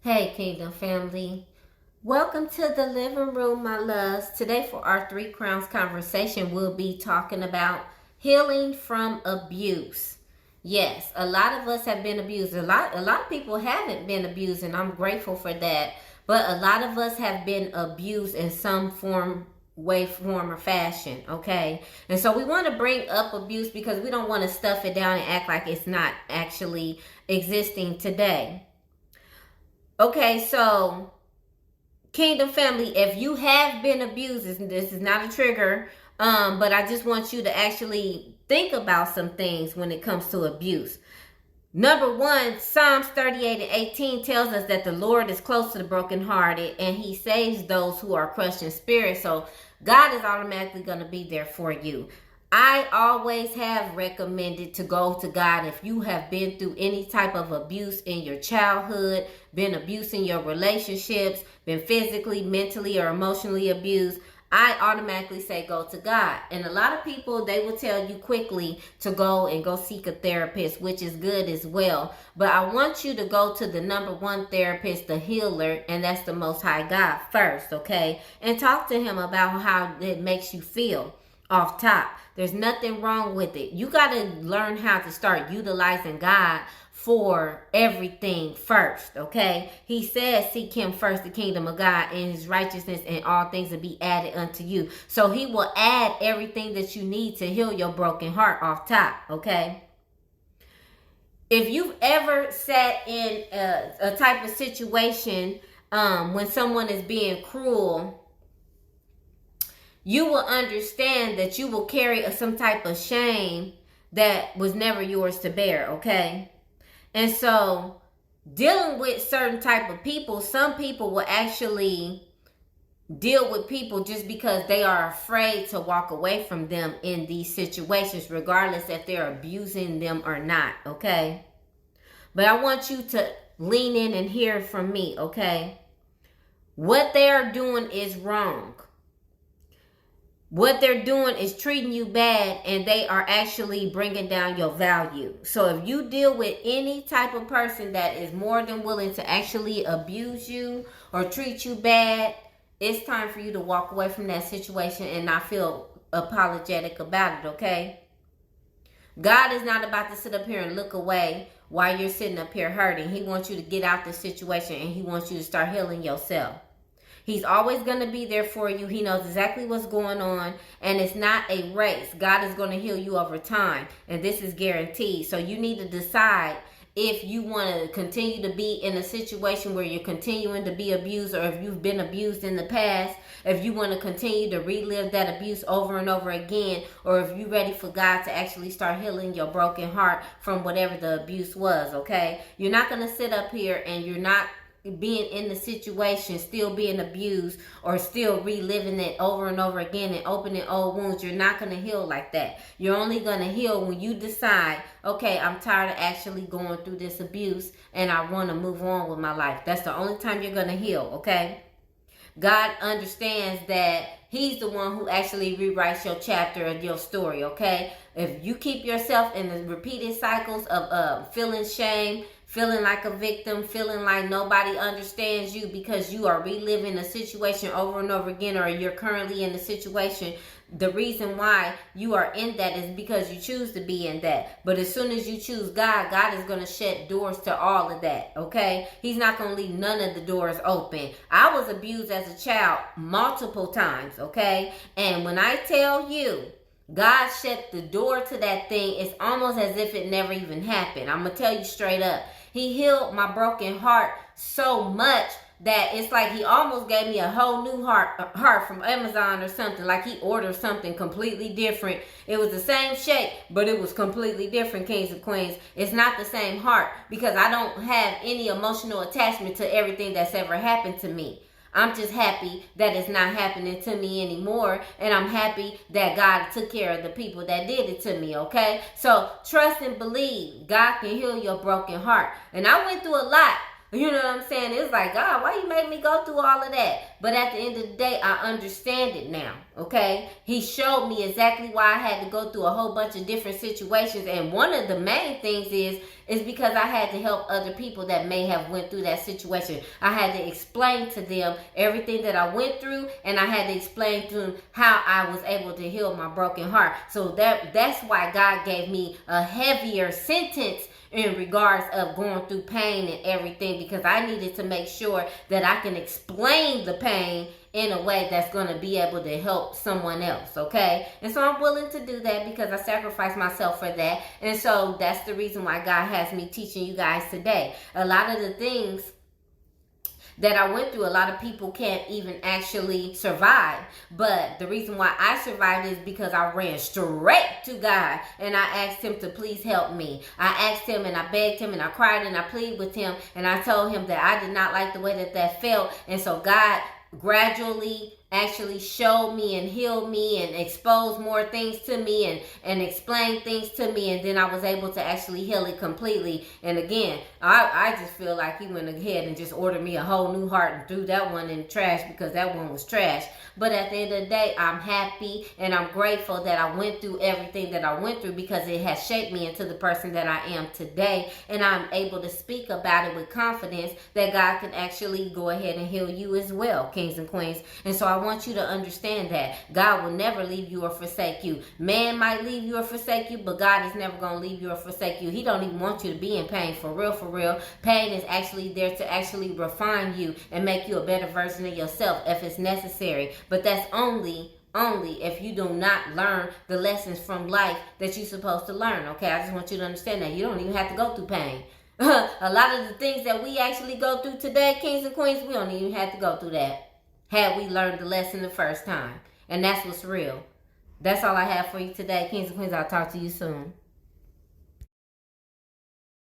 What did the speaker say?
Hey, Kingdom family. Welcome to the living room, my loves. Today, for our Three Crowns conversation, we'll be talking about healing from abuse. Yes, a lot of us have been abused. A lot of people haven't been abused, and I'm grateful for that. But a lot of us have been abused in some form, or fashion, okay? And so we want to bring up abuse because we don't want to stuff it down and act like it's not actually existing today. Okay, so Kingdom family, if you have been abused, this is not a trigger, but I just want you to actually think about some things when it comes to abuse. Number one, Psalms 38 and 18 tells us that the Lord is close to the brokenhearted and he saves those who are crushed in spirit. So God is automatically going to be there for you. I always have recommended to go to God if you have been through any type of abuse in your childhood, been abused in your relationships, been physically, mentally, or emotionally abused. I automatically say go to God. And a lot of people, they will tell you quickly to go seek a therapist, which is good as well. But I want you to go to the number one therapist, the healer, and that's the Most High God first, okay? And talk to him about how it makes you feel off top. There's nothing wrong with it. You got to learn how to start utilizing God for everything first, okay? He says, seek him first, the kingdom of God and his righteousness, and all things will be added unto you. So he will add everything that you need to heal your broken heart off top, okay? If you've ever sat in a type of situation when someone is being cruel, you will understand that you will carry some type of shame that was never yours to bear, okay? And so dealing with certain type of people, some people will actually deal with people just because they are afraid to walk away from them in these situations, regardless if they're abusing them or not, okay? But I want you to lean in and hear from me, okay? What they are doing is wrong. What they're doing is treating you bad, and they are actually bringing down your value. So if you deal with any type of person that is more than willing to actually abuse you or treat you bad, it's time for you to walk away from that situation and not feel apologetic about it, okay? God is not about to sit up here and look away while you're sitting up here hurting. He wants you to get out the situation, and he wants you to start healing yourself. He's always going to be there for you. He knows exactly what's going on. And it's not a race. God is going to heal you over time. And this is guaranteed. So you need to decide if you want to continue to be in a situation where you're continuing to be abused, or if you've been abused in the past, if you want to continue to relive that abuse over and over again, or if you're ready for God to actually start healing your broken heart from whatever the abuse was, okay? You're not going to sit up here and you're not being in the situation, still being abused, or still reliving it over and over again and opening old wounds. You're not going to heal like that. You're only going to heal when you decide, okay, I'm tired of actually going through this abuse and I want to move on with my life. That's the only time you're going to heal, okay? God understands that he's the one who actually rewrites your chapter of your story, okay? If you keep yourself in the repeated cycles of feeling shame, feeling like a victim, feeling like nobody understands you because you are reliving a situation over and over again, or you're currently in a situation, the reason why you are in that is because you choose to be in that. But as soon as you choose God, God is going to shut doors to all of that, okay? He's not going to leave none of the doors open. I was abused as a child multiple times, okay? And when I tell you, God shut the door to that thing, it's almost as if it never even happened. I'm going to tell you straight up. He healed my broken heart so much that it's like he almost gave me a whole new heart from Amazon or something. Like he ordered something completely different. It was the same shape, but it was completely different, kings and queens. It's not the same heart because I don't have any emotional attachment to everything that's ever happened to me. I'm just happy that it's not happening to me anymore. And I'm happy that God took care of the people that did it to me, okay? So trust and believe. God can heal your broken heart. And I went through a lot. You know what I'm saying? It's like, God, why you make me go through all of that? But at the end of the day, I understand it now, okay? He showed me exactly why I had to go through a whole bunch of different situations. And one of the main things is because I had to help other people that may have went through that situation. I had to explain to them everything that I went through, and I had to explain to them how I was able to heal my broken heart. So that's why God gave me a heavier sentence in regards of going through pain and everything, because I needed to make sure that I can explain the pain in a way that's going to be able to help someone else, okay? And so I'm willing to do that because I sacrificed myself for that. And so that's the reason why God has me teaching you guys today. A lot of the things that I went through, a lot of people can't even actually survive. But the reason why I survived is because I ran straight to God and I asked him to please help me. I asked him and I begged him and I cried and I pleaded with him and I told him that I did not like the way that felt. And so God gradually actually showed me and healed me and exposed more things to me and explained things to me, and then I was able to actually heal it completely. And again, I just feel like he went ahead and just ordered me a whole new heart and threw that one in the trash because that one was trash. But at the end of the day, I'm happy and I'm grateful that I went through everything that I went through, because it has shaped me into the person that I am today. And I'm able to speak about it with confidence that God can actually go ahead and heal you as well, kings and queens. And so I want you to understand that God will never leave you or forsake you. Man might leave you or forsake you, but God is never going to leave you or forsake you. He don't even want you to be in pain. For real, for real. Pain is actually there to actually refine you and make you a better version of yourself if it's necessary. But that's only if you do not learn the lessons from life that you're supposed to learn, okay? I just want you to understand that. You don't even have to go through pain. A lot of the things that we actually go through today, kings and queens, we don't even have to go through that had we learned the lesson the first time. And that's what's real. That's all I have for you today, kings and queens. I'll talk to you soon.